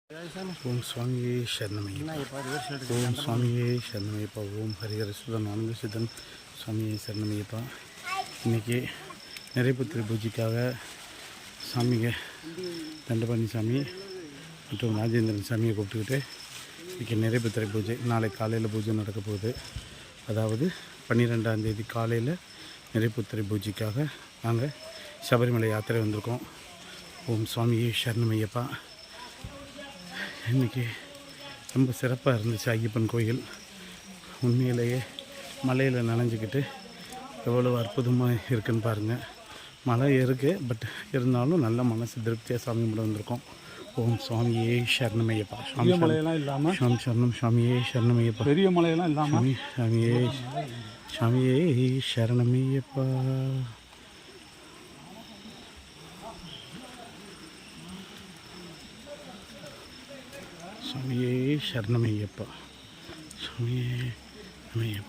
ஓம் சுவாமியே சரணமையப்பா. ஓம் சுவாமியே சரணமையப்பா. ஓம் ஹரிஹர சுதன் ஆனந்த சித்தன் சுவாமியே சரணமையப்பா. இன்றைக்கி நிறைப்புத்திரை பூஜைக்காக சாமிங்க தண்டபாணி சாமி மற்றும் ராஜேந்திரன் சாமியை கூப்பிட்டுக்கிட்டு இன்றைக்கி நிறைப்புத்திரை பூஜை. நாளை காலையில் பூஜை நடக்க போகுது. அதாவது 12ஆம் தேதி காலையில் நிறைப்புத்திரை பூஜைக்காக நாங்கள் சபரிமலை யாத்திரை வந்திருக்கோம். ஓம் சுவாமியே சரணமையப்பா. இன்றைக்கி ரொம்ப சிறப்பாக இருந்துச்சு ஐயப்பன் கோயில். உண்மையிலேயே மலையில் நனைஞ்சிக்கிட்டு எவ்வளோ அற்புதமாக இருக்குதுன்னு பாருங்கள். மழை இருக்குது, பட் இருந்தாலும் நல்ல மனசு திருப்தியாக சாமி கும்பிட வந்திருக்கோம். ஓம் சுவாமியே சரணமையப்பா. சாமி மலையெல்லாம் இல்லாமல் சாமி சரணம். சாமியே சரணமையப்பா. பெரிய மலையெல்லாம் இல்லாமல் சாமியே சாமியே சரணமையப்பா. சாமியே சரணமையப்பா. சாமியே சரணமையப்பா.